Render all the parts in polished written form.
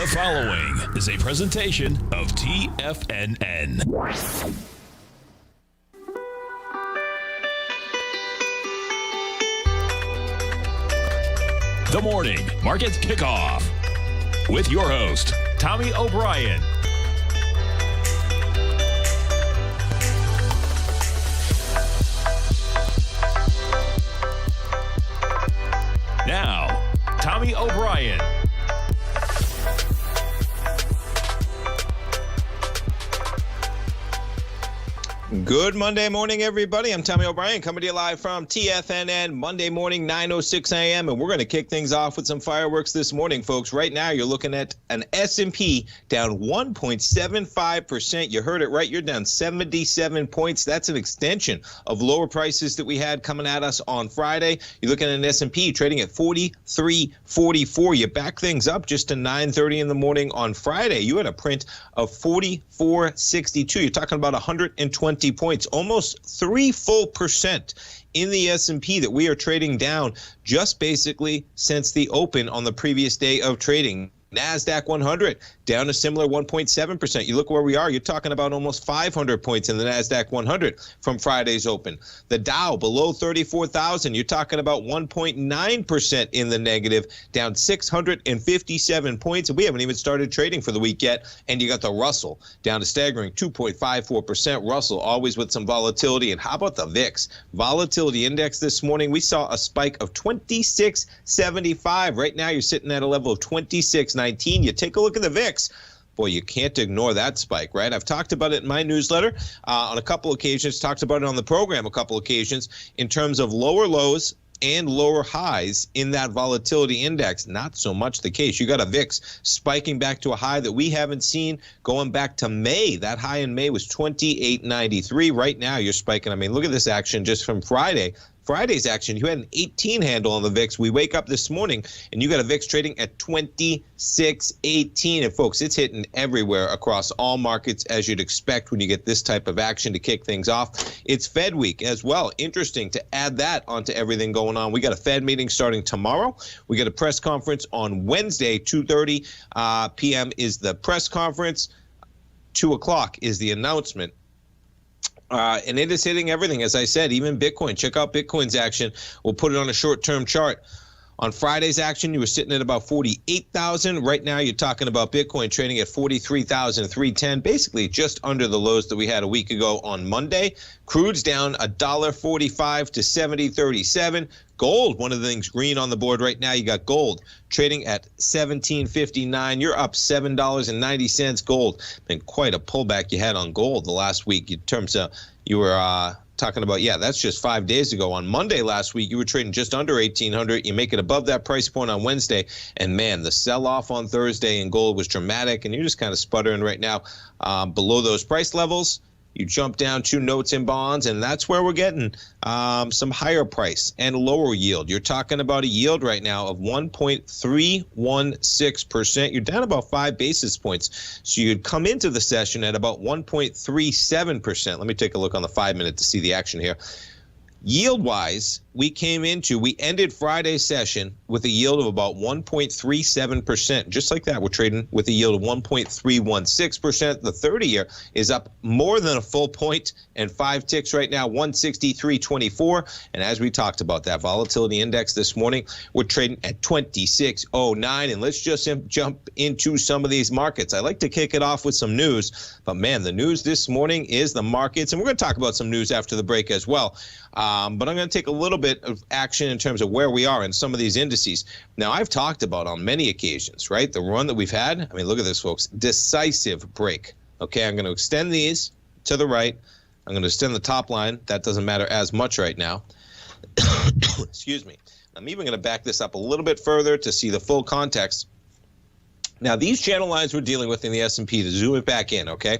The following is a presentation of TFNN. The Morning Market Kickoff with your host, Tommy O'Brien. Now, Tommy O'Brien. Good Monday morning, everybody. I'm Tommy O'Brien coming to you live from TFNN Monday morning, 9:06 a.m. And we're going to kick things off with some fireworks this morning, folks. Right now, you're looking at an S&P down 1.75%. You heard it right. You're down 77 points. That's an extension of lower prices that we had coming at us on Friday. You're looking at an S&P trading at 43.44. You back things up just to 9:30 in the morning on Friday. You had a print of 44.62. You're talking about 120 points, almost 3 full percent in the S&P that we are trading down just basically since the open on the previous day of trading. NASDAQ 100 down a similar 1.7%. You look where we are, you're talking about almost 500 points in the NASDAQ 100 from Friday's open. The Dow below 34,000, you're talking about 1.9% in the negative, down 657 points. And we haven't even started trading for the week yet. And you got the Russell down a staggering 2.54%. Russell always with some volatility. And how about the VIX? Volatility index this morning, we saw a spike of 26.75. Right now, you're sitting at a level of 26.19. You take a look at the VIX. Boy, you can't ignore that spike, right? I've talked about it in my newsletter on a couple occasions, talked about it on the program a couple occasions in terms of lower lows and lower highs in that volatility index. Not so much the case. You got a VIX spiking back to a high that we haven't seen going back to May. That high in May was 28.93. Right now, you're spiking. I mean, look at this action just from Friday. Friday's action, you had an 18 handle on the VIX. We wake up this morning, and you got a VIX trading at 26.18. And, folks, it's hitting everywhere across all markets, as you'd expect when you get this type of action to kick things off. It's Fed week as well. Interesting to add that onto everything going on. We got a Fed meeting starting tomorrow. We got a press conference on Wednesday, 2:30 p.m. is the press conference. 2 o'clock is the announcement. And it is hitting everything, as I said, even Bitcoin. Check out Bitcoin's action. We'll put it on a short-term chart. On Friday's action, you were sitting at about 48,000. Right now, you're talking about Bitcoin trading at 43,310, basically just under the lows that we had a week ago on Monday. Crude's down $1.45 to 70.37. Gold, one of the things green on the board right now, you got gold trading at $17.59. You're up $7.90. Gold, been quite a pullback you had on gold the last week in terms of you were talking about, that's just 5 days ago. On Monday last week, you were trading just under 1,800. You make it above that price point on Wednesday. And, man, the sell-off on Thursday in gold was dramatic, and you're just kind of sputtering right now below those price levels. You jump down 2 notes in bonds, and that's where we're getting some higher price and lower yield. You're talking about a yield right now of 1.316%. You're down about 5 basis points. So you'd come into the session at about 1.37%. Let me take a look on the 5-minute to see the action here. Yield-wise, we ended Friday's session with a yield of about 1.37%. Just like that, we're trading with a yield of 1.316%. The 30-year is up more than a full point and 5 ticks right now, 163.24. And as we talked about that volatility index this morning, we're trading at 26.09. And let's just jump into some of these markets. I like to kick it off with some news, but man, the news this morning is the markets. And we're going to talk about some news after the break as well. But I'm going to take a little bit of action in terms of where we are in some of these indices. Now, I've talked about on many occasions, right, the run that we've had. I mean, look at this, folks. Decisive break. Okay, I'm going to extend these to the right. I'm going to extend the top line. That doesn't matter as much right now. Excuse me. I'm even going to back this up a little bit further to see the full context. Now, these channel lines we're dealing with in the S&P, to zoom it back in, okay?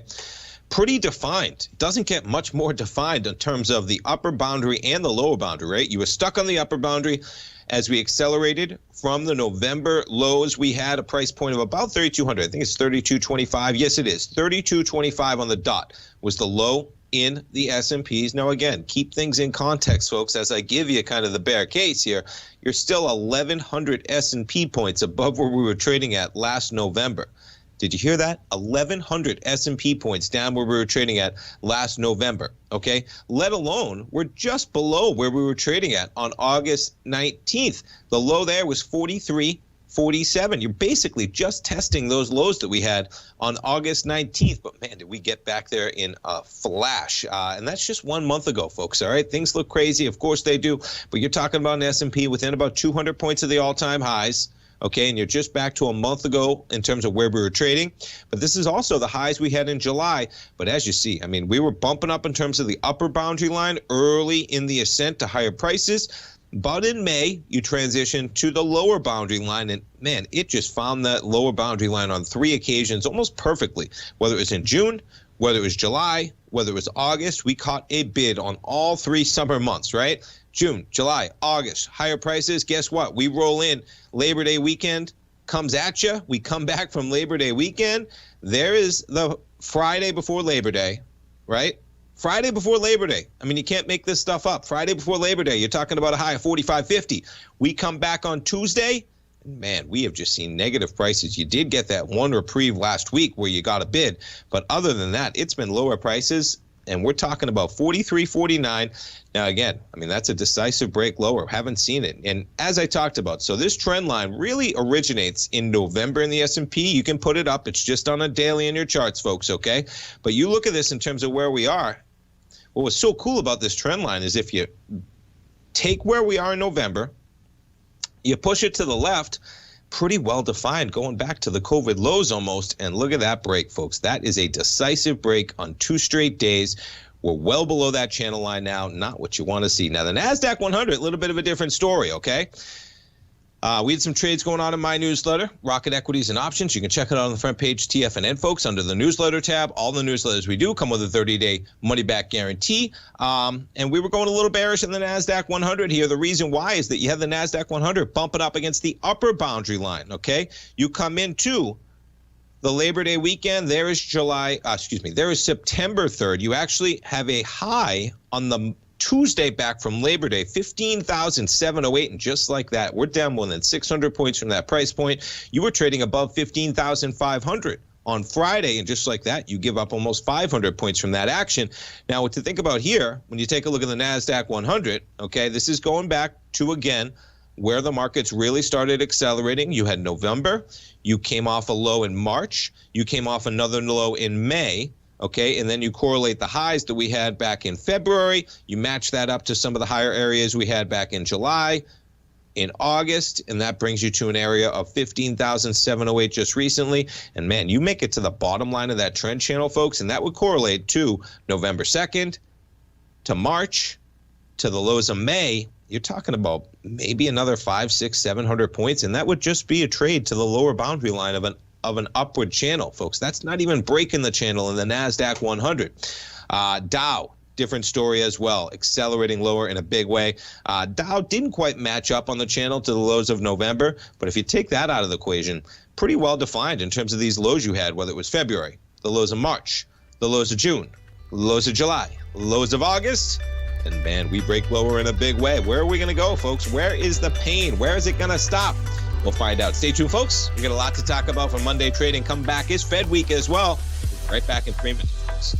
Pretty defined. It doesn't get much more defined in terms of the upper boundary and the lower boundary, right? You were stuck on the upper boundary as we accelerated from the November lows. We had a price point of about 3,200. I think it's 32.25. Yes, it is. 32.25 on the dot was the low in the S&Ps. Now, again, keep things in context, folks. As I give you kind of the bear case here, you're still 1,100 S&P points above where we were trading at last November. Did you hear that? 1,100 S&P points down where we were trading at last November, okay? Let alone, we're just below where we were trading at on August 19th. The low there was 43.47. You're basically just testing those lows that we had on August 19th. But, man, did we get back there in a flash. And that's just 1 month ago, folks, all right? Things look crazy. Of course they do. But you're talking about an S&P within about 200 points of the all-time highs. Okay, and you're just back to a month ago in terms of where we were trading. But this is also the highs we had in July. But as you see, I mean, we were bumping up in terms of the upper boundary line early in the ascent to higher prices. But in May, you transitioned to the lower boundary line. And, man, it just found that lower boundary line on 3 occasions almost perfectly. Whether it was in June, whether it was July, whether it was August, we caught a bid on all 3 summer months, right? June, July, August, higher prices. Guess what? We roll in. Labor Day weekend comes at you. We come back from Labor Day weekend. There is the Friday before Labor Day, right? Friday before Labor Day. I mean, you can't make this stuff up. Friday before Labor Day, you're talking about a high of 45.50. We come back on Tuesday. Man, we have just seen negative prices. You did get that one reprieve last week where you got a bid. But other than that, it's been lower prices. And we're talking about 43.49. Now, again, I mean, that's a decisive break lower. Haven't seen it. And as I talked about, so this trend line really originates in November in the S&P. You can put it up. It's just on a daily in your charts, folks, okay? But you look at this in terms of where we are. What was so cool about this trend line is if you take where we are in November, you push it to the left, pretty well defined, going back to the COVID lows almost. And look at that break, folks. That is a decisive break on 2 straight days. We're well below that channel line now. Not what you want to see. Now, the NASDAQ 100, a little bit of a different story, okay? We had some trades going on in my newsletter, Rocket Equities and Options. You can check it out on the front page, TFNN, folks, under the newsletter tab. All the newsletters we do come with a 30-day money-back guarantee. And we were going a little bearish in the NASDAQ 100 here. The reason why is that you have the NASDAQ 100 bumping up against the upper boundary line, okay? You come into the Labor Day weekend. There is there is September 3rd. You actually have a high on the Tuesday back from Labor Day, 15,708, and just like that, we're down more than 600 points from that price point. You were trading above 15,500 on Friday, and just like that, you give up almost 500 points from that action. Now, what to think about here, when you take a look at the NASDAQ 100, okay, this is going back to, again, where the markets really started accelerating. You had November, you came off a low in March, you came off another low in May, okay, and then you correlate the highs that we had back in February. You match that up to some of the higher areas we had back in July, in August, and that brings you to an area of 15,708 just recently. And, man, you make it to the bottom line of that trend channel, folks, and that would correlate to November 2nd, to March, to the lows of May. You're talking about maybe another 500, 600, 700 points, and that would just be a trade to the lower boundary line of an upward channel, folks. That's not even breaking the channel in the NASDAQ 100. Dow, different story as well, accelerating lower in a big way. Dow didn't quite match up on the channel to the lows of November, but if you take that out of the equation, pretty well defined in terms of these lows you had, whether it was February, the lows of March, the lows of June, the lows of July, lows of August. And, man, we break lower in a big way. Where are we going to go, folks? Where is the pain? Where is it going to stop? We'll find out. Stay tuned, folks. We got a lot to talk about for Monday trading. Come back. It's Fed week as well. We'll be right back in 3 minutes, folks.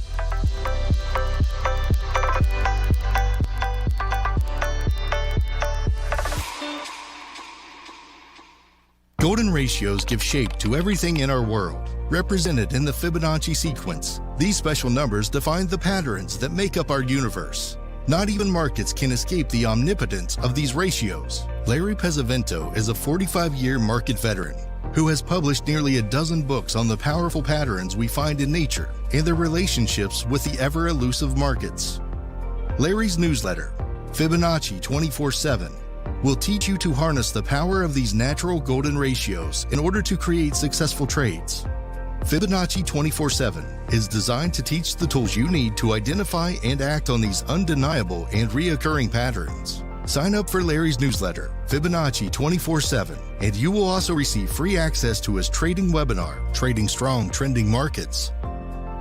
Golden ratios give shape to everything in our world, represented in the Fibonacci sequence. These special numbers define the patterns that make up our universe. Not even markets can escape the omnipotence of these ratios. Larry Pesavento is a 45-year market veteran who has published nearly a dozen books on the powerful patterns we find in nature and their relationships with the ever-elusive markets. Larry's newsletter, Fibonacci 24/7, will teach you to harness the power of these natural golden ratios in order to create successful trades. Fibonacci 24/7 is designed to teach the tools you need to identify and act on these undeniable and reoccurring patterns. Sign up for Larry's newsletter, Fibonacci 24/7, and you will also receive free access to his trading webinar, Trading Strong Trending Markets.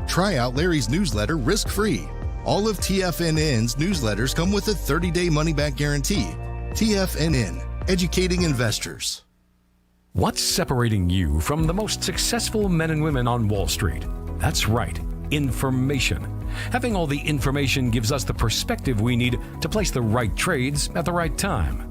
Try out Larry's newsletter risk-free. All of TFNN's newsletters come with a 30-day money-back guarantee. TFNN, educating investors. What's separating you from the most successful men and women on Wall Street? That's right, information. Having all the information gives us the perspective we need to place the right trades at the right time.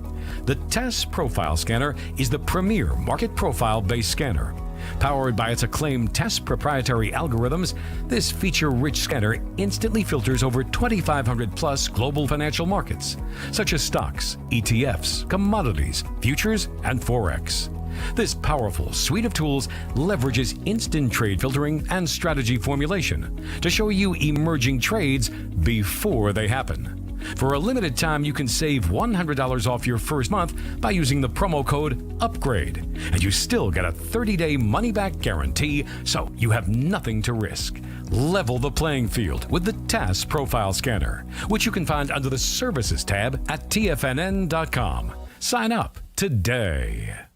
The TESS Profile Scanner is the premier market profile-based scanner. Powered by its acclaimed TESS proprietary algorithms, this feature-rich scanner instantly filters over 2,500 plus global financial markets, such as stocks, ETFs, commodities, futures, and FOREX. This powerful suite of tools leverages instant trade filtering and strategy formulation to show you emerging trades before they happen. For a limited time, you can save $100 off your first month by using the promo code UPGRADE, and you still get a 30-day money-back guarantee, so you have nothing to risk. Level the playing field with the TESS Profile Scanner, which you can find under the Services tab at TFNN.com. Sign up today.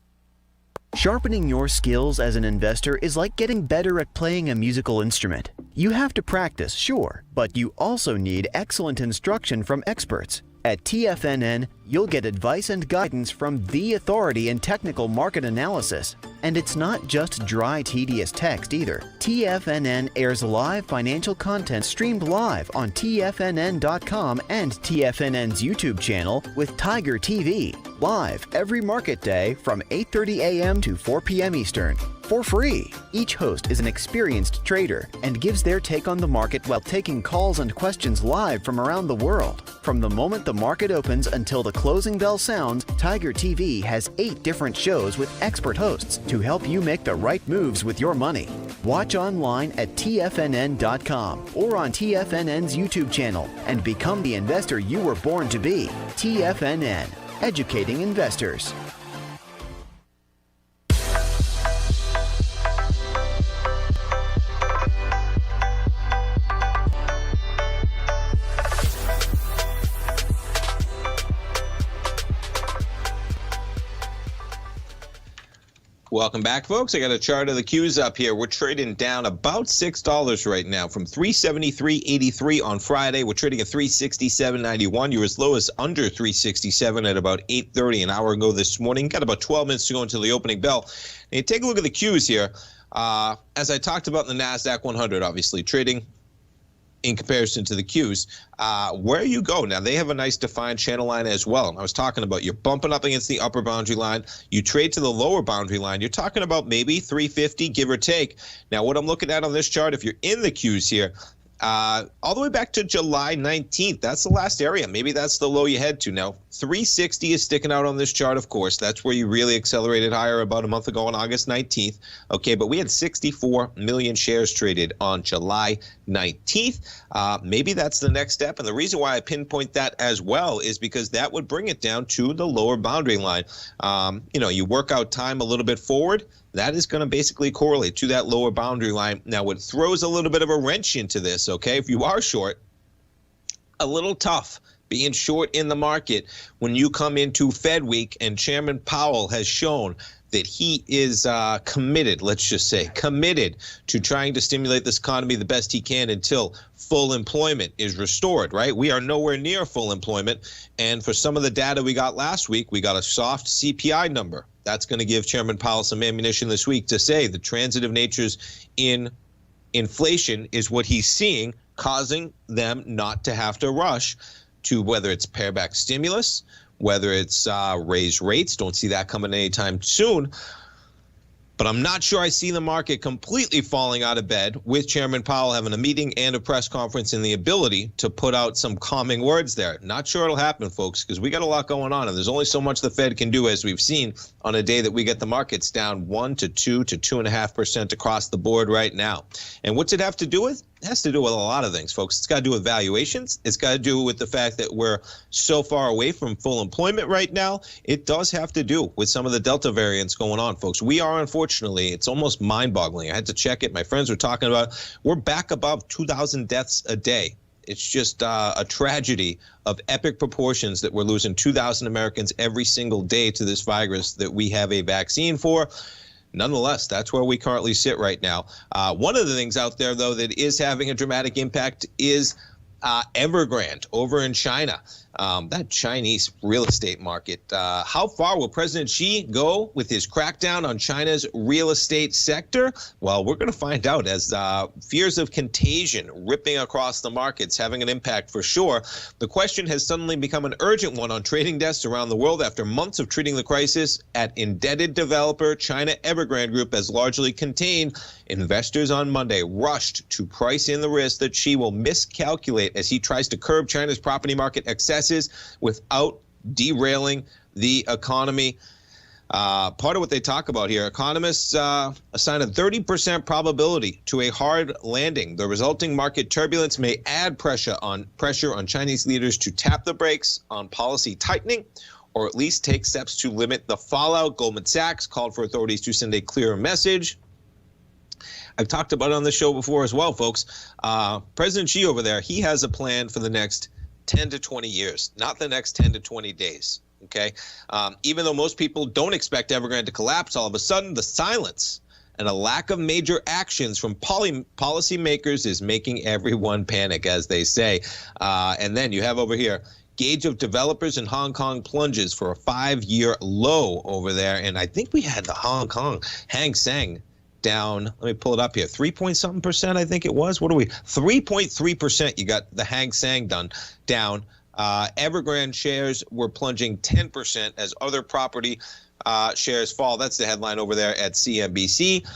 Sharpening your skills as an investor is like getting better at playing a musical instrument. You have to practice, sure, but you also need excellent instruction from experts. At TFNN, you'll get advice and guidance from the authority in technical market analysis. And it's not just dry, tedious text either. TFNN airs live financial content streamed live on TFNN.com and TFNN's YouTube channel with Tiger TV, live every market day from 8:30 a.m. to 4 p.m. Eastern. For free. Each host is an experienced trader and gives their take on the market while taking calls and questions live from around the world. From the moment the market opens until the closing bell sounds, Tiger TV has 8 different shows with expert hosts to help you make the right moves with your money. Watch online at TFNN.com or on TFNN's YouTube channel and become the investor you were born to be. TFNN, educating investors. Welcome back, folks. I got a chart of the Qs up here. We're trading down about $6 right now from 373.83 on Friday. We're trading at 367.91. You were as low as under 367 at about 8:30 an hour ago this morning. Got about 12 minutes to go until the opening bell. And take a look at the Qs here. As I talked about in the NASDAQ 100, obviously, trading in comparison to the Qs, where you go. Now, they have a nice defined channel line as well. And I was talking about you're bumping up against the upper boundary line. You trade to the lower boundary line. You're talking about maybe 350, give or take. Now, what I'm looking at on this chart, if you're in the Qs here, all the way back to July 19th, that's the last area. Maybe that's the low you head to. Now, 360 is sticking out on this chart, of course. That's where you really accelerated higher about a month ago on August 19th. Okay, but we had 64 million shares traded on July 19th. Maybe that's the next step. And the reason why I pinpoint that as well is because that would bring it down to the lower boundary line. You work out time a little bit forward. That is going to basically correlate to that lower boundary line. Now, it throws a little bit of a wrench into this, okay? If you are short, a little tough being short in the market when you come into Fed week and Chairman Powell has shown that he is committed, let's just say, committed to trying to stimulate this economy the best he can until full employment is restored, right? We are nowhere near full employment. And for some of the data we got last week, we got a soft CPI number. That's going to give Chairman Powell some ammunition this week to say the transitive natures in inflation is what he's seeing, causing them not to have to rush to whether it's pare back stimulus, whether it's raise rates. Don't see that coming anytime soon. But I'm not sure I see the market completely falling out of bed with Chairman Powell having a meeting and a press conference and the ability to put out some calming words there. Not sure it'll happen, folks, because we got a lot going on, and there's only so much the Fed can do, as we've seen on a day that we get the markets down 1 to 2 to 2.5% across the board right now. And what's it have to do with? It has to do with a lot of things, folks. It's got to do with valuations. It's got to do with the fact that we're so far away from full employment right now. It does have to do with some of the Delta variants going on, folks. We are, unfortunately, it's almost mind-boggling. I had to check it. My friends were talking about we're back above 2,000 deaths a day. It's just a tragedy of epic proportions that we're losing 2,000 Americans every single day to this virus that we have a vaccine for. Nonetheless, that's where we currently sit right now. One of the things out there, though, that is having a dramatic impact is Evergrande over in China. That Chinese real estate market. How far will President Xi go with his crackdown on China's real estate sector? Well, we're going to find out as fears of contagion ripping across the markets having an impact for sure. The question has suddenly become an urgent one on trading desks around the world after months of treating the crisis at indebted developer China Evergrande Group as largely contained. Investors on Monday rushed to price in the risk that Xi will miscalculate as he tries to curb China's property market excesses without derailing the economy. Part of what they talk about here, economists assign a 30% probability to a hard landing. The resulting market turbulence may add pressure on Chinese leaders to tap the brakes on policy tightening, or at least take steps to limit the fallout. Goldman Sachs called for authorities to send a clearer message. I've talked about it on the show before as well, folks. President Xi over there, he has a plan for the next 10 to 20 years, not the next 10 to 20 days, okay? Even though most people don't expect Evergrande to collapse, all of a sudden the silence and a lack of major actions from policymakers is making everyone panic, as they say. And then you have over here, gauge of developers in Hong Kong plunges for a 5-year low over there. And I think we had the Hong Kong Hang Seng down, let me pull it up here, 3-point-something%, I think it was. What are we? 3.3%. You got the Hang Seng down. Evergrande shares were plunging 10% as other property shares fall. That's the headline over there at CNBC.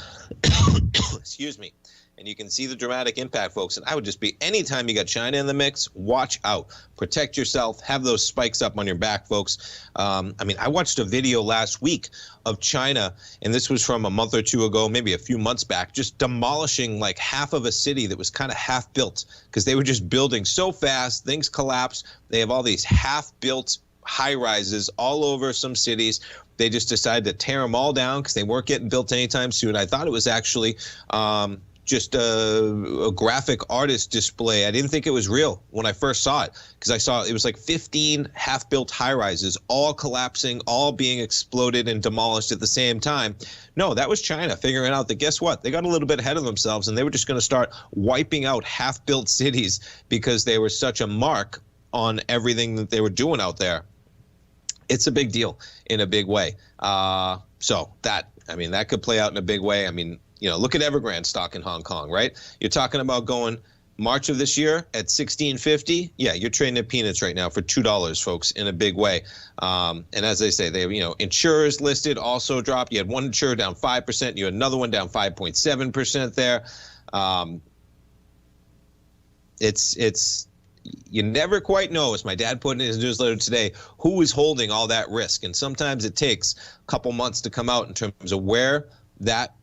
Excuse me. And you can see the dramatic impact, folks. And I would just be, anytime you got China in the mix, watch out. Protect yourself. Have those spikes up on your back, folks. I mean, I watched a video last week of China, and this was from a month or two ago, maybe a few months back, just demolishing like half of a city that was kind of half built because they were just building so fast. Things collapsed. They have all these half built high rises all over some cities. They just decided to tear them all down because they weren't getting built anytime soon. I thought it was actually just a graphic artist display. I didn't think it was real when I first saw it because I saw it was like 15 half-built high-rises all collapsing, all being exploded and demolished at the same time. No, that was China figuring out that, guess what? They got a little bit ahead of themselves and they were just going to start wiping out half-built cities because they were such a mark on everything that they were doing out there. It's a big deal in a big way. So that could play out in a big way. I mean, you know, look at Evergrande stock in Hong Kong, right? You're talking about going March of this year at $16.50. Yeah, you're trading at peanuts right now for $2, folks, in a big way. And as they say, they have, you know, insurers listed also dropped. You had one insurer down 5%. You had another one down 5.7% there. It's you never quite know, as my dad put in his newsletter today, who is holding all that risk. And sometimes it takes a couple months to come out in terms of where that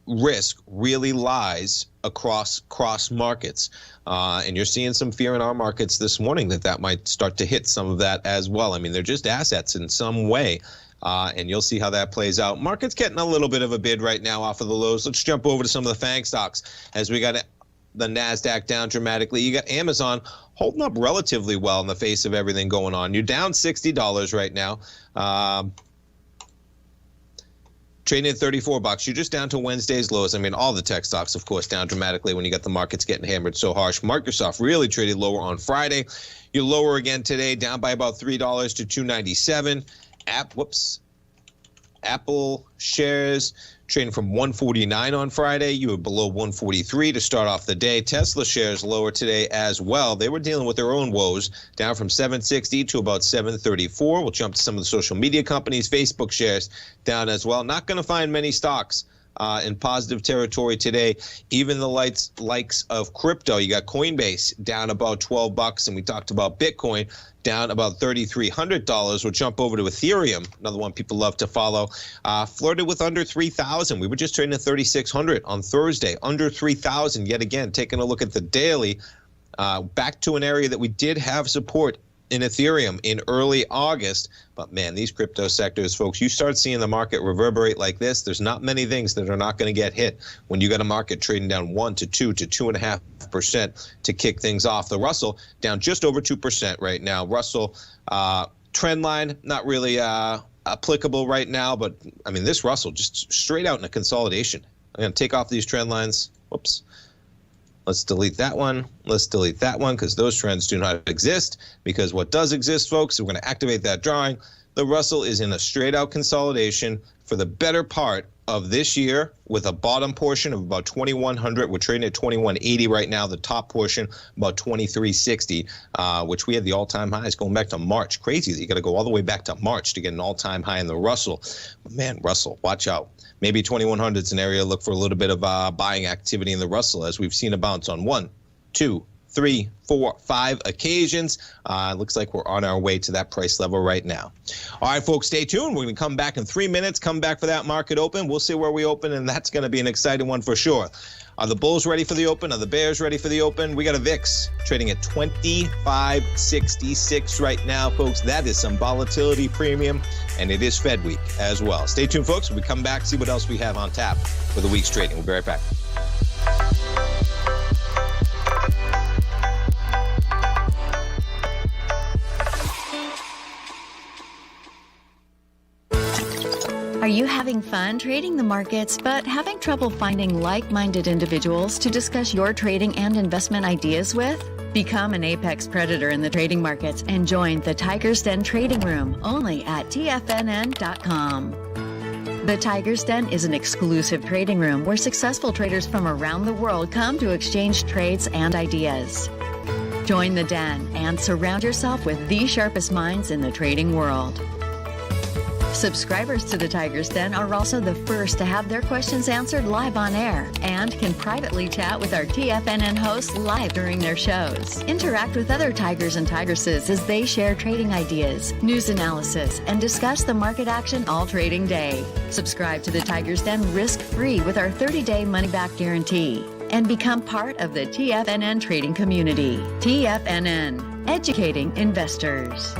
risk really lies across cross markets. And you're seeing some fear in our markets this morning that might start to hit some of that as well. I mean, they're just assets in some way. And you'll see how that plays out. Market's getting a little bit of a bid right now off of the lows. Let's jump over to some of the FANG stocks as we got the NASDAQ down dramatically. You got Amazon holding up relatively well in the face of everything going on. You're down $60 right now. Trading at $34. You're just down to Wednesday's lows. I mean, all the tech stocks, of course, down dramatically when you got the markets getting hammered so harsh. Microsoft really traded lower on Friday. You're lower again today, down by about $3 to $297. Apple shares trading from 149 on Friday. You were below 143 to start off the day. Tesla shares lower today as well. They were dealing with their own woes, down from 760 to about 734. We'll jump to some of the social media companies. Facebook shares down as well. Not going to find many stocks in positive territory today. Even the likes of crypto. You got Coinbase down about $12, and we talked about Bitcoin down about $3,300. We'll jump over to Ethereum, another one people love to follow. Flirted with under 3,000. We were just trading at 3,600 on Thursday, under 3,000 yet again. Taking a look at the daily, back to an area that we did have support in Ethereum in early August. But man, these crypto sectors, folks, you start seeing the market reverberate like this, there's not many things that are not going to get hit when you got a market trading down 1 to 2 to 2.5% to kick things off. The Russell down just over 2% right now. Russell trend line, not really applicable right now, but I mean, this Russell just straight out in a consolidation. I'm going to take off these trend lines. Whoops. Let's delete that one. Let's delete that one because those trends do not exist. Because what does exist, folks, we're going to activate that drawing. The Russell is in a straight out consolidation for the better part of this year with a bottom portion of about 2,100. We're trading at 2,180 right now. The top portion about 2,360, which we had the all-time highs going back to March. Crazy that you got to go all the way back to March to get an all-time high in the Russell. But man, Russell, watch out. Maybe 2,100 is an area to look for a little bit of buying activity in the Russell, as we've seen a bounce on 1, 2, 3, 4, 5 occasions. Looks like we're on our way to that price level right now. All right, folks, stay tuned. We're going to come back in 3 minutes, come back for that market open. We'll see where we open, and that's going to be an exciting one for sure. Are the bulls ready for the open? Are the bears ready for the open? We got a VIX trading at 25.66 right now, folks. That is some volatility premium, and it is Fed week as well. Stay tuned, folks. When we come back, see what else we have on tap for the week's trading. We'll be right back. Are you having fun trading the markets but having trouble finding like-minded individuals to discuss your trading and investment ideas with? Become an apex predator in the trading markets and join the Tiger's Den Trading Room only at TFNN.com. The Tiger's Den is an exclusive trading room where successful traders from around the world come to exchange trades and ideas. Join the den and surround yourself with the sharpest minds in the trading world. Subscribers to the Tiger's Den are also the first to have their questions answered live on air and can privately chat with our TFNN hosts live during their shows. Interact with other Tigers and Tigresses as they share trading ideas, news analysis, and discuss the market action all trading day. Subscribe to the Tiger's Den risk-free with our 30-day money-back guarantee and become part of the TFNN trading community. TFNN, educating investors.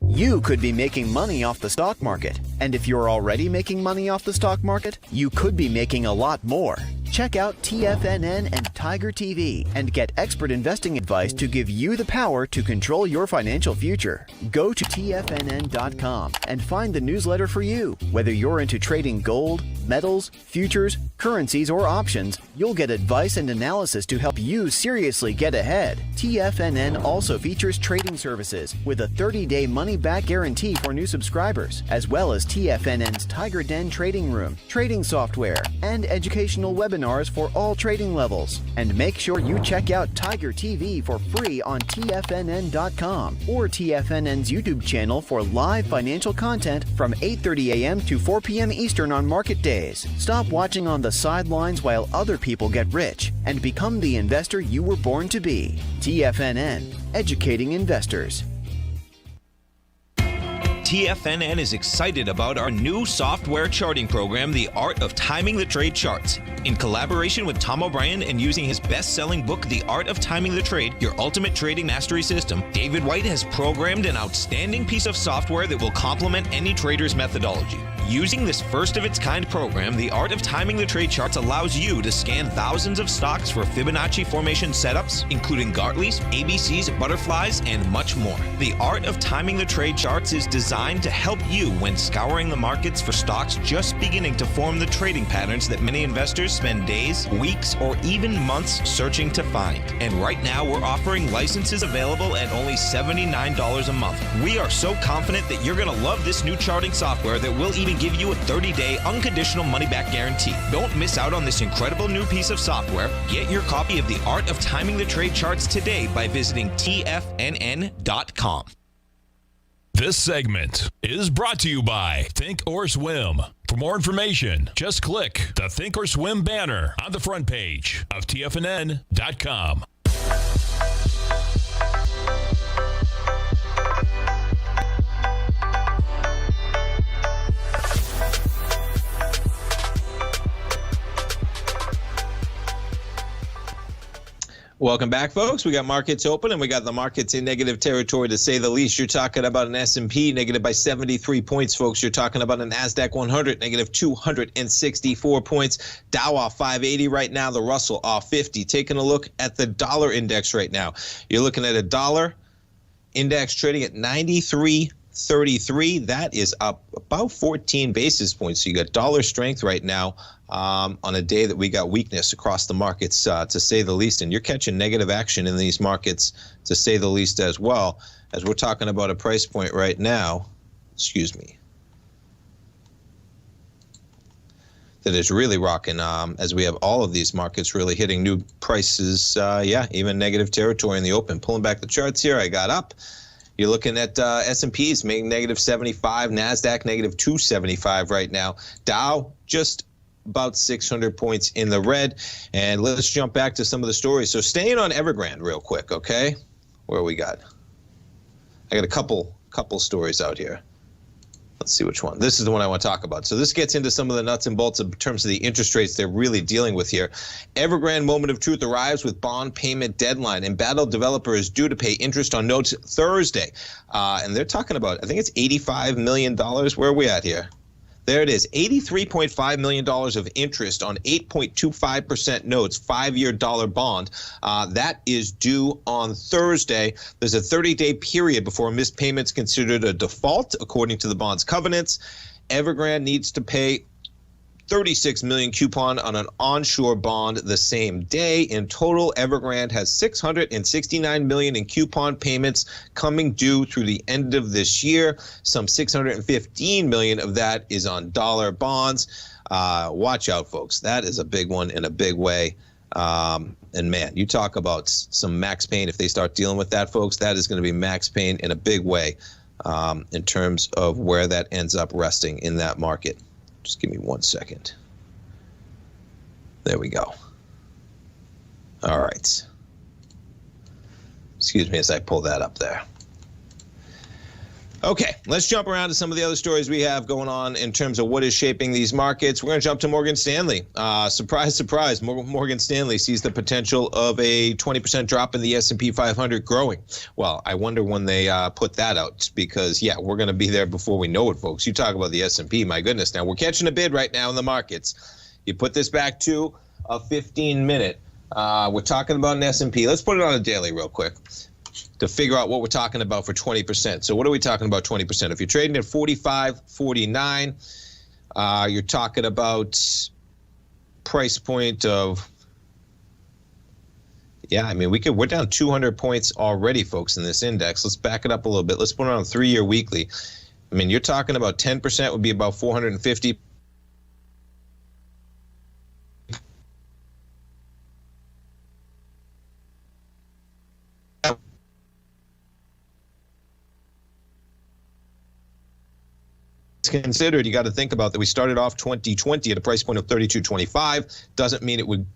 You could be making money off the stock market. And if you're already making money off the stock market, you could be making a lot more. Check out TFNN and Tiger TV and get expert investing advice to give you the power to control your financial future. Go to TFNN.com and find the newsletter for you. Whether you're into trading gold, metals, futures, currencies, or options, you'll get advice and analysis to help you seriously get ahead. TFNN also features trading services with a 30-day money-back guarantee for new subscribers, as well as TFNN's Tiger Den Trading Room, trading software, and educational webinars for all trading levels. And make sure you check out Tiger TV for free on TFNN.com or TFNN's YouTube channel for live financial content from 8:30 a.m. to 4 p.m. Eastern on market days. Stop watching on the sidelines while other people get rich and become the investor you were born to be. TFNN, educating investors. TFNN is excited about our new software charting program, The Art of Timing the Trade Charts. In collaboration with Tom O'Brien and using his best-selling book, The Art of Timing the Trade, Your Ultimate Trading Mastery System, David White has programmed an outstanding piece of software that will complement any trader's methodology. Using this first-of-its-kind program, The Art of Timing the Trade Charts allows you to scan thousands of stocks for Fibonacci formation setups, including Gartleys, ABCs, butterflies, and much more. The Art of Timing the Trade Charts is designed to help you when scouring the markets for stocks just beginning to form the trading patterns that many investors spend days, weeks, or even months searching to find. And right now, we're offering licenses available at only $79 a month. We are so confident that you're going to love this new charting software that will even give you a 30-day unconditional money-back guarantee. Don't miss out on this incredible new piece of software. Get your copy of The Art of Timing the Trade Charts today by visiting TFNN.com. This segment is brought to you by Think or Swim. For more information, just click the Think or Swim banner on the front page of TFNN.com. Welcome back, folks. We got markets open, and we got the markets in negative territory, to say the least. You're talking about an S&P negative by 73 points, folks. You're talking about an NASDAQ 100 negative 264 points. Dow off 580 right now. The Russell off 50. Taking a look at the dollar index right now. You're looking at a dollar index trading at 93.30 33. That is up about 14 basis points. So you got dollar strength right now on a day that we got weakness across the markets, to say the least. And you're catching negative action in these markets, to say the least, as well, as we're talking about a price point right now. Excuse me. That is really rocking, as we have all of these markets really hitting new prices. Even negative territory in the open. Pulling back the charts here, I got up. You're looking at S&Ps making negative 75, NASDAQ negative 275 right now. Dow just about 600 points in the red. And let's jump back to some of the stories. So staying on Evergrande real quick, okay? Where we got? I got a couple stories out here. Let's see which one. This is the one I want to talk about. So this gets into some of the nuts and bolts in terms of the interest rates they're really dealing with here. Evergrande moment of truth arrives with bond payment deadline. Embattled developer is due to pay interest on notes Thursday. And they're talking about, I think it's $85 million. Where are we at here? There it is, $83.5 million of interest on 8.25% notes, 5-year dollar bond. That is due on Thursday. There's a 30-day period before missed payments considered a default, according to the bond's covenants. Evergrande needs to pay $36 million coupon on an onshore bond the same day. In total, Evergrande has $669 million in coupon payments coming due through the end of this year. Some $615 million of that is on dollar bonds. Watch out, folks. That is a big one in a big way. And man, you talk about some max pain. If they start dealing with that, folks, that is going to be max pain in a big way, in terms of where that ends up resting in that market. Just give me 1 second. There we go. All right. Excuse me as I pull that up there. Okay, let's jump around to some of the other stories we have going on in terms of what is shaping these markets. We're going to jump to Morgan Stanley. Surprise, surprise, Morgan Stanley sees the potential of a 20% drop in the S&P 500 growing. Well, I wonder when they put that out, because, yeah, we're going to be there before we know it, folks. You talk about the S&P, my goodness. Now, we're catching a bid right now in the markets. You put this back to a 15-minute. We're talking about an S&P. Let's put it on a daily real quick to figure out what we're talking about for 20%. So what are we talking about 20%? If you're trading at 45, 49, you're talking about price point of, yeah, I mean, we're down 200 points already, folks, in this index. Let's back it up a little bit. Let's put it on a 3-year weekly. I mean, you're talking about 10% would be about 450. Considered, you got to think about that we started off 2020 at a price point of 32.25. Doesn't mean it would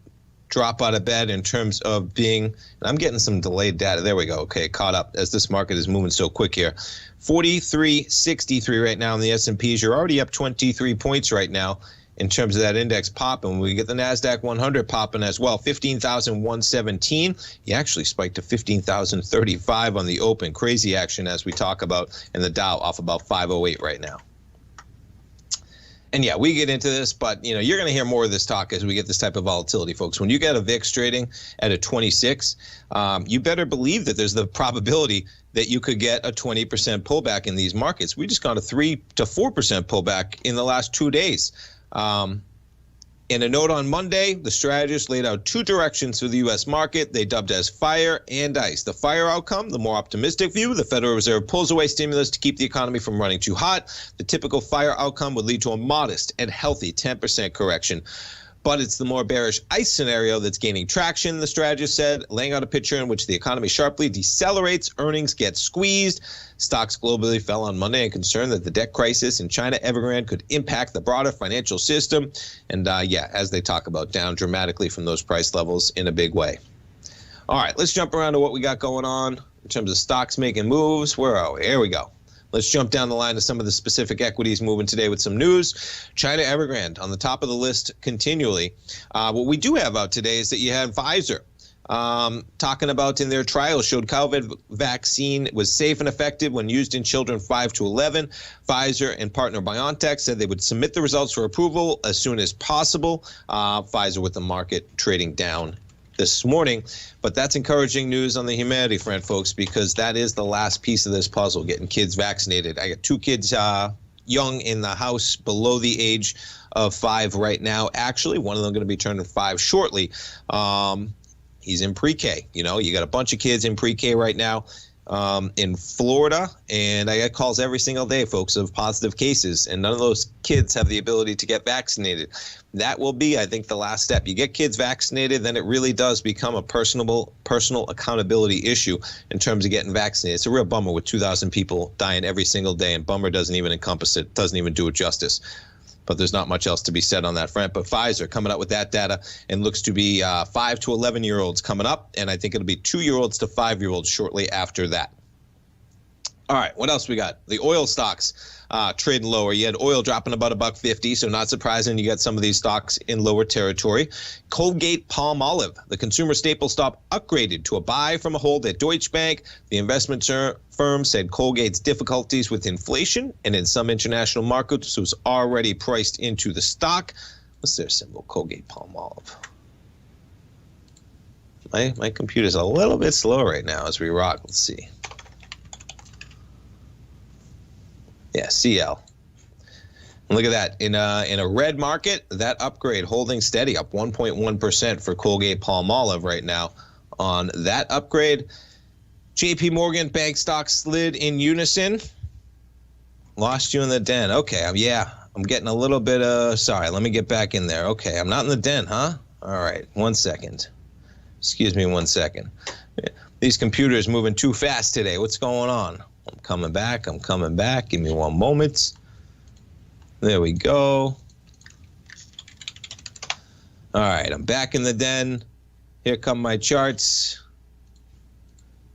drop out of bed in terms of being, and I'm getting some delayed data. There we go. Okay, caught up as this market is moving so quick here. 43.63 right now in the S&Ps. You're already up 23 points right now in terms of that index popping. We get the NASDAQ 100 popping as well. 15,117. You actually spiked to 15,035 on the open. Crazy action as we talk about, and the Dow off about 508 right now. And yeah, we get into this, but you know, you're going to hear more of this talk as we get this type of volatility, folks. When you get a VIX trading at a 26, you better believe that there's the probability that you could get a 20% pullback in these markets. We just got a 3 to 4% pullback in the last 2 days. In a note on Monday, the strategists laid out 2 directions for the U.S. market. They dubbed as fire and ice. The fire outcome, the more optimistic view, the Federal Reserve pulls away stimulus to keep the economy from running too hot. The typical fire outcome would lead to a modest and healthy 10% correction. But it's the more bearish ice scenario that's gaining traction, the strategist said, laying out a picture in which the economy sharply decelerates, earnings get squeezed. Stocks globally fell on Monday in concern that the debt crisis in China Evergrande could impact the broader financial system. And yeah, as they talk about, down dramatically from those price levels in a big way. All right, let's jump around to what we got going on in terms of stocks making moves. Where are we? Here we go. Let's jump down the line to some of the specific equities moving today with some news. China Evergrande on the top of the list continually. What we do have out today is that you had Pfizer talking about in their trial showed COVID vaccine was safe and effective when used in children 5 to 11. Pfizer and partner BioNTech said they would submit the results for approval as soon as possible. Pfizer with the market trading down this morning. But that's encouraging news on the humanity front, folks, because that is the last piece of this puzzle, getting kids vaccinated. I got 2 kids young in the house below the age of 5 right now. Actually, one of them going to be turning 5 shortly. He's in pre-K. You know, you got a bunch of kids in pre-K right now in Florida, and I get calls every single day, folks, of positive cases, and none of those kids have the ability to get vaccinated. That will be, I think, the last step. You get kids vaccinated, then it really does become a personal accountability issue in terms of getting vaccinated. It's a real bummer with 2,000 people dying every single day, and bummer doesn't even encompass it, doesn't even do it justice. But there's not much else to be said on that front. But Pfizer coming out with that data and looks to be 5 to 11-year-olds coming up. And I think it'll be 2-year-olds to 5-year-olds shortly after that. All right, what else we got? The oil stocks trading lower. You had oil dropping about $1.50, so not surprising you got some of these stocks in lower territory. Colgate Palmolive, the consumer staple stock, upgraded to a buy from a hold at Deutsche Bank. The investment firm said Colgate's difficulties with inflation and in some international markets was already priced into the stock. What's their symbol? Colgate Palmolive. My computer's a little bit slow right now as we rock. Let's see. Yeah, CL. And look at that. In a red market, that upgrade holding steady, up 1.1% for Colgate Palmolive right now on that upgrade. JP Morgan bank stock slid in unison. Lost you in the den. Okay, I'm getting a little bit sorry, let me get back in there. Okay, I'm not in the den, huh? All right, 1 second. Excuse me 1 second. These computers moving too fast today. What's going on? I'm coming back. Give me 1 moment. There we go. All right, I'm back in the den. Here come my charts.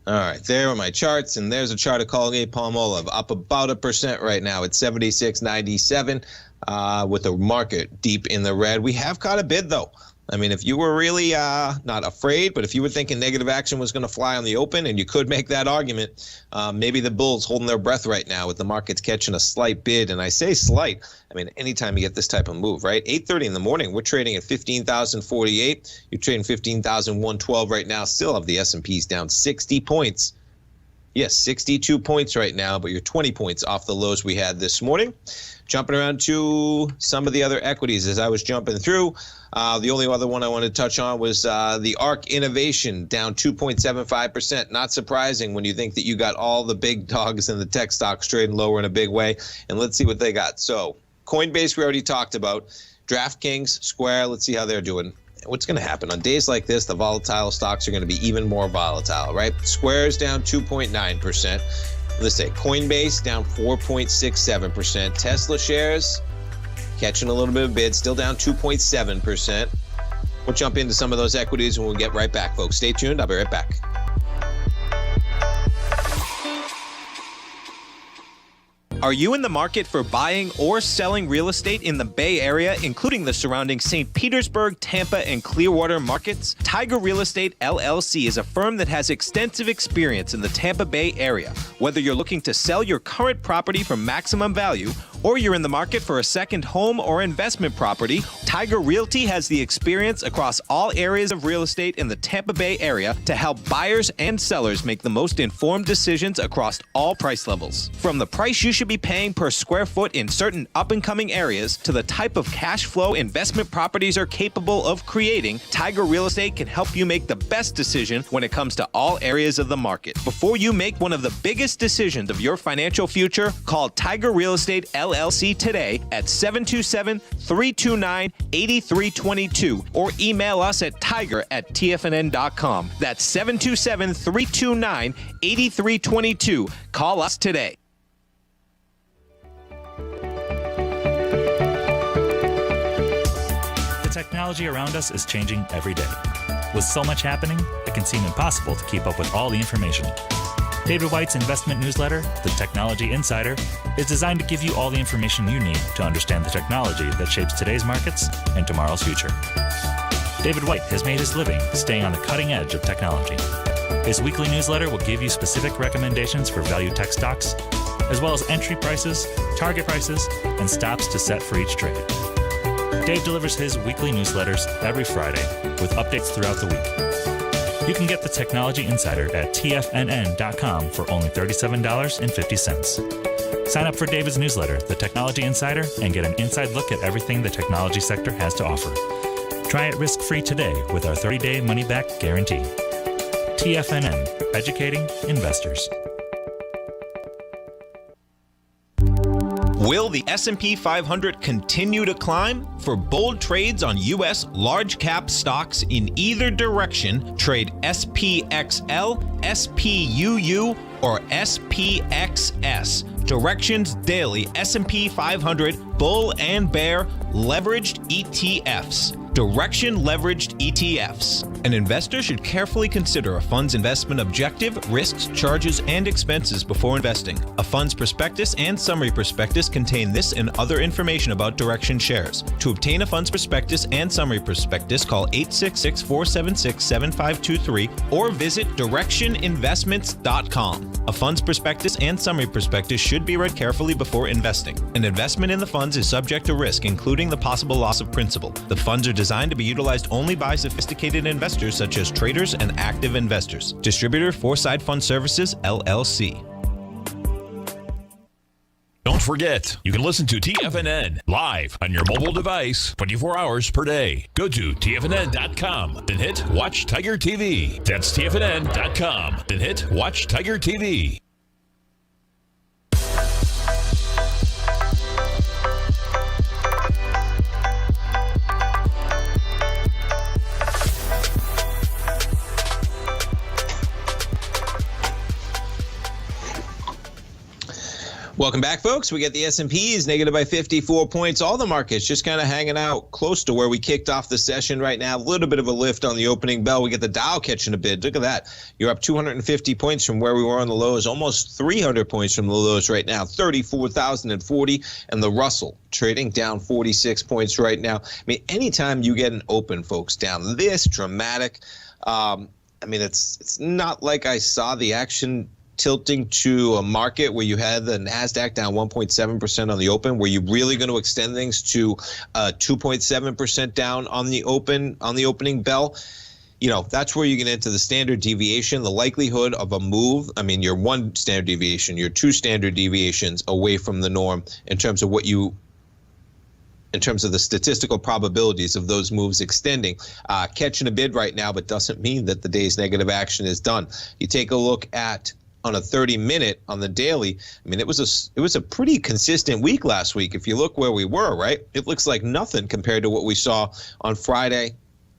All right, there are my charts, and there's a chart of Colgate Palmolive, up about 1% right now at 76.97, with the market deep in the red. We have caught a bid, though. I mean, if you were really not afraid, but if you were thinking negative action was going to fly on the open, and you could make that argument, maybe the bulls holding their breath right now with the markets catching a slight bid. And I say slight, I mean, anytime you get this type of move, right? 8:30 in the morning, we're trading at 15,048. You're trading 15,112 right now. Still have the S&Ps down 60 points. Yes, 62 points right now, but you're 20 points off the lows we had this morning. Jumping around to some of the other equities as I was jumping through. The only other one I wanted to touch on was the ARC Innovation, down 2.75%. Not surprising when you think that you got all the big dogs in the tech stocks trading lower in a big way. And let's see what they got. So Coinbase, we already talked about. DraftKings, Square, let's see how they're doing. What's going to happen on days like this? The volatile stocks are going to be even more volatile, right? Square is down 2.9%. Let's say Coinbase down 4.67%. Tesla shares catching a little bit of bid, still down 2.7%. We'll jump into some of those equities and we'll get right back, folks. Stay tuned. I'll be right back. Are you in the market for buying or selling real estate in the Bay Area, including the surrounding St. Petersburg, Tampa, and Clearwater markets? Tiger Real Estate LLC is a firm that has extensive experience in the Tampa Bay area. Whether you're looking to sell your current property for maximum value, or you're in the market for a second home or investment property, Tiger Realty has the experience across all areas of real estate in the Tampa Bay area to help buyers and sellers make the most informed decisions across all price levels. From the price you should be paying per square foot in certain up-and-coming areas to the type of cash flow investment properties are capable of creating, Tiger Real Estate can help you make the best decision when it comes to all areas of the market. Before you make one of the biggest decisions of your financial future, call Tiger Real Estate LLC today at 727-329-8322 or email us at tiger@tfnn.com. That's 727-329-8322. Call us today. The technology around us is changing every day. With so much happening, it can seem impossible to keep up with all the information. David White's investment newsletter, The Technology Insider, is designed to give you all the information you need to understand the technology that shapes today's markets and tomorrow's future. David White has made his living staying on the cutting edge of technology. His weekly newsletter will give you specific recommendations for value tech stocks, as well as entry prices, target prices, and stops to set for each trade. Dave delivers his weekly newsletters every Friday with updates throughout the week. You can get the Technology Insider at tfnn.com for only $37.50. Sign up for David's newsletter, The Technology Insider, and get an inside look at everything the technology sector has to offer. Try it risk-free today with our 30-day money-back guarantee. TFNN, educating investors. Will the S&P 500 continue to climb? For bold trades on U.S. large-cap stocks in either direction, trade SPXL, SPUU, or SPXS. Directions Daily S&P 500 Bull and Bear Leveraged ETFs. Direction Leveraged ETFs. An investor should carefully consider a fund's investment objective, risks, charges, and expenses before investing. A fund's prospectus and summary prospectus contain this and other information about Direction shares. To obtain a fund's prospectus and summary prospectus, call 866-476-7523 or visit directioninvestments.com. A fund's prospectus and summary prospectus should be read carefully before investing. An investment in the funds is subject to risk, including the possible loss of principal. The funds are designed to be utilized only by sophisticated investors such as traders and active investors. Distributor Foreside Fund Services, LLC. Don't forget, you can listen to TFNN live on your mobile device 24 hours per day. Go to TFNN.com, then hit Watch Tiger TV. That's TFNN.com, then hit Watch Tiger TV. Welcome back, folks. We get the S&Ps negative by 54 points. All the markets just kind of hanging out close to where we kicked off the session right now. A little bit of a lift on the opening bell. We get the Dow catching a bid. Look at that. You're up 250 points from where we were on the lows, almost 300 points from the lows right now, 34,040. And the Russell trading down 46 points right now. I mean, anytime you get an open, folks, down this dramatic, it's not like I saw the action tilting to a market where you had the NASDAQ down 1.7% on the open. Were you really going to extend things to 2.7% down on the opening bell? You know, that's where you get into the standard deviation, the likelihood of a move. I mean, you're one standard deviation, you're two standard deviations away from the norm in terms of the statistical probabilities of those moves extending. Catching a bid right now, but doesn't mean that the day's negative action is done. You take a look at on a 30-minute on the daily, I mean, it was a pretty consistent week last week. If you look where we were, right, it looks like nothing compared to what we saw on Friday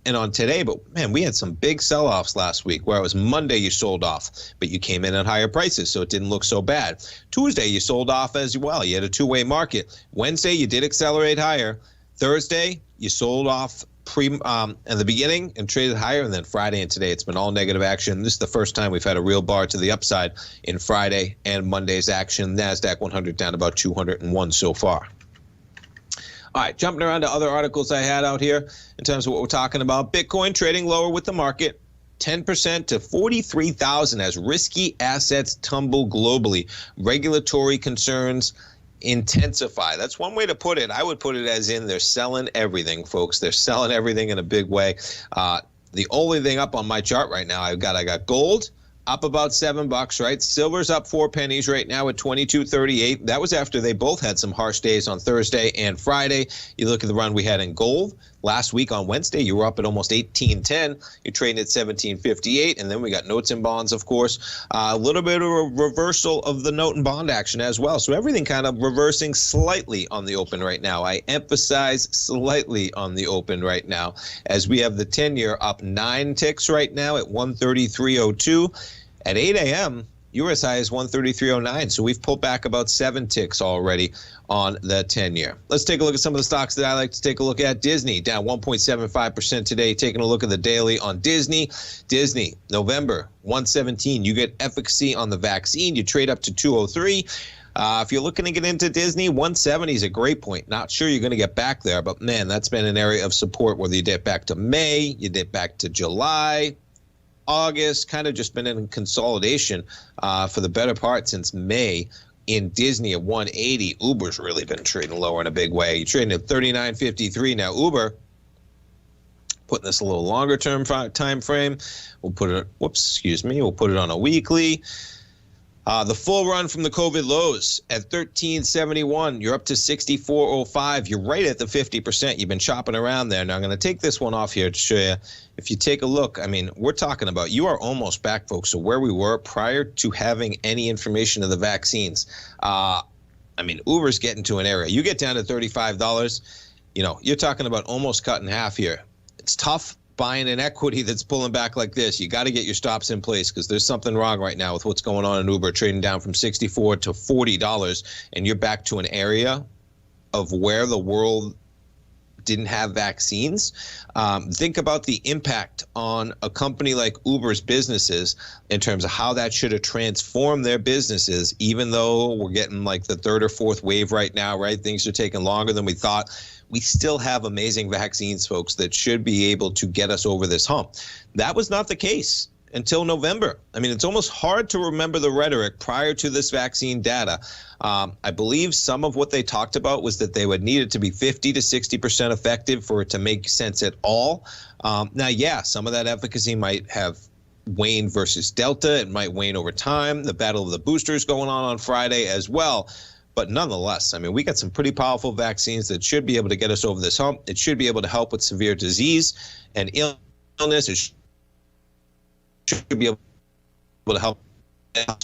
and on today. But, man, we had some big sell-offs last week where it was Monday you sold off, but you came in at higher prices, so it didn't look so bad. Tuesday you sold off as well. You had a two-way market. Wednesday you did accelerate higher. Thursday you sold off in the beginning and traded higher, and then Friday and today it's been all negative action. This is the first time we've had a real bar to the upside in Friday and Monday's action. NASDAQ 100 down about 201 so far. All right, jumping around to other articles I had out here in terms of what we're talking about. Bitcoin trading lower with the market, 10% to 43,000 as risky assets tumble globally. Regulatory concerns intensify. That's one way to put it. I would put it as in they're selling everything, folks. They're selling everything in a big way. The only thing up on my chart right now, I got gold up about $7, right? Silver's up 4 pennies right now at 22.38. That was after they both had some harsh days on Thursday and Friday. You look at the run we had in gold. Last week on Wednesday, you were up at almost 18.10. You're trading at 17.58. And then we got notes and bonds, of course. A little bit of a reversal of the note and bond action as well. So everything kind of reversing slightly on the open right now. I emphasize slightly on the open right now, as we have the 10-year up 9 ticks right now at 133.02. At 8 a.m., you were as high as 133.09, so we've pulled back about 7 ticks already on the 10-year. Let's take a look at some of the stocks that I like to take a look at. Disney, down 1.75% today. Taking a look at the daily on Disney. Disney, November, 117. You get efficacy on the vaccine. You trade up to 203. If you're looking to get into Disney, 170 is a great point. Not sure you're going to get back there, but, man, that's been an area of support, whether you dip back to May, you dip back to July, August, kind of just been in consolidation for the better part since May. in Disney at 180. Uber's really been trading lower in a big way. You're trading at 39.53 now. Uber, putting this a little longer term time frame. We'll put it. We'll put it on a weekly. The full run from the COVID lows at 13.71. You're up to 64.05. You're right at the 50%. You've been chopping around there. Now I'm going to take this one off here to show you. If you take a look, I mean, we're talking about you are almost back, folks, to where we were prior to having any information of the vaccines. I mean, Uber's getting to an area. You get down to $35, you're talking about almost cut in half here. It's tough buying an equity that's pulling back like this. You got to get your stops in place because there's something wrong right now with what's going on in Uber, trading down from $64 to $40, and you're back to an area of where the world didn't have vaccines. Think about the impact on a company like Uber's businesses in terms of how that should have transformed their businesses, even though we're getting like the third or fourth wave right now, right? Things are taking longer than we thought. We still have amazing vaccines, folks, that should be able to get us over this hump. That was not the case until November. I mean, it's almost hard to remember the rhetoric prior to this vaccine data. I believe some of what they talked about was that they would need it to be 50 to 60% effective for it to make sense at all. Now, yeah, some of that efficacy might have waned versus Delta. It might wane over time. The battle of the boosters going on Friday as well. But nonetheless, I mean, we got some pretty powerful vaccines that should be able to get us over this hump. It should be able to help with severe disease and illness. It should be able to help the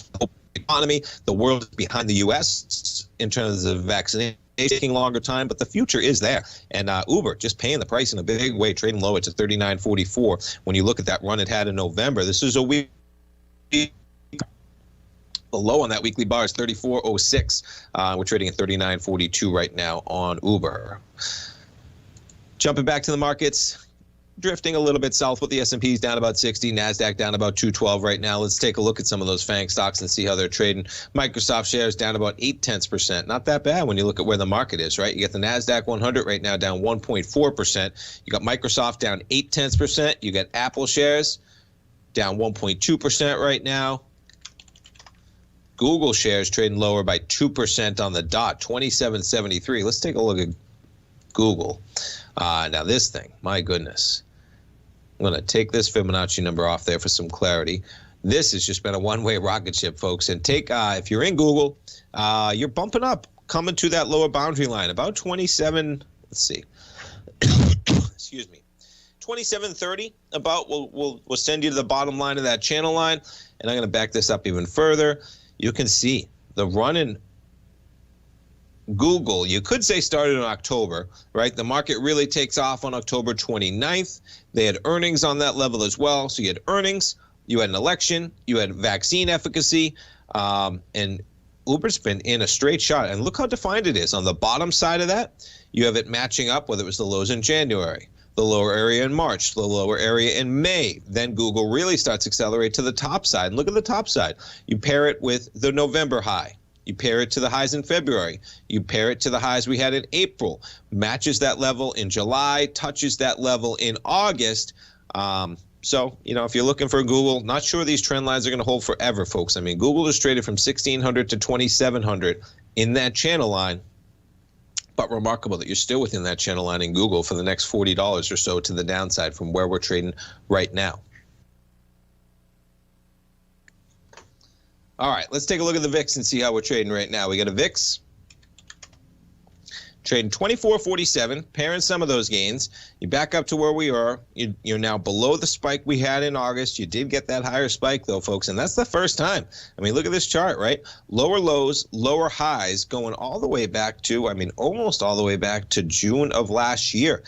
economy. The world is behind the U.S. in terms of vaccination, taking longer time, but the future is there. And Uber just paying the price in a big way, trading low to $39.44. When you look at that run it had in November, this is a week. The low on that weekly bar is 34.06. We're trading at 39.42 right now on Uber. Jumping back to the markets, drifting a little bit south with the S&P's down about 60, NASDAQ down about 212 right now. Let's take a look at some of those FANG stocks and see how they're trading. Microsoft shares down about 0.8%. Not that bad when you look at where the market is, right? You got the NASDAQ 100 right now down 1.4%. You got Microsoft down 0.8%. You got Apple shares down 1.2% right now. Google shares trading lower by 2% on the dot, 27.73. Let's take a look at Google. Now this thing, my goodness. I'm going to take this Fibonacci number off there for some clarity. This has just been a one-way rocket ship, folks. And if you're in Google, you're bumping up, coming to that lower boundary line, about 27, let's see. Excuse me. 27.30 about we'll send you to the bottom line of that channel line. And I'm going to back this up even further. You can see the run in Google, you could say started in October, right? The market really takes off on October 29th. They had earnings on that level as well. So you had earnings, you had an election, you had vaccine efficacy, and Uber's been in a straight shot. And look how defined it is. On the bottom side of that, you have it matching up, whether it was the lows in January, the lower area in March, the lower area in May. Then Google really starts to accelerate to the top side. And look at the top side. You pair it with the November high. You pair it to the highs in February. You pair it to the highs we had in April. Matches that level in July, touches that level in August. So, if you're looking for Google, not sure these trend lines are going to hold forever, folks. I mean, Google is traded from 1,600 to 2,700 in that channel line. But remarkable that you're still within that channel line in Google for the next $40 or so to the downside from where we're trading right now. All right, let's take a look at the VIX and see how we're trading right now. We got a VIX trading 24.47, pairing some of those gains. You back up to where we are. You're now below the spike we had in August. You did get that higher spike, though, folks, and that's the first time. I mean, look at this chart, right? Lower lows, lower highs, going all the way back to, almost all the way back to June of last year.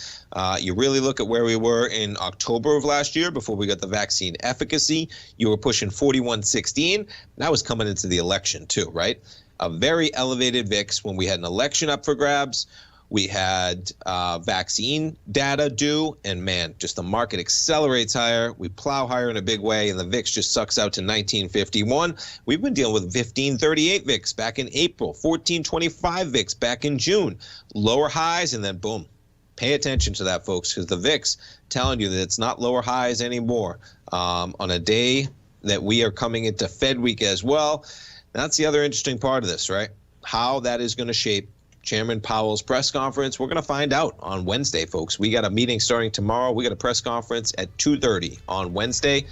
You really look at where we were in October of last year before we got the vaccine efficacy. You were pushing 41.16. That was coming into the election, too, right? A very elevated VIX when we had an election up for grabs. We had vaccine data due, and man, just the market accelerates higher. We plow higher in a big way, and the VIX just sucks out to 1951. We've been dealing with 1538 VIX back in April, 1425 VIX back in June. Lower highs, and then boom. Pay attention to that, folks, because the VIX telling you that it's not lower highs anymore. On a day that we are coming into Fed week as well, That's the other interesting part of this, right? How that is going to shape Chairman Powell's press conference. We're going to find out on Wednesday, folks. We got a meeting starting tomorrow. We got a press conference at 2:30 on Wednesday.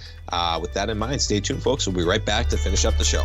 With that in mind, stay tuned, folks. We'll be right back to finish up the show.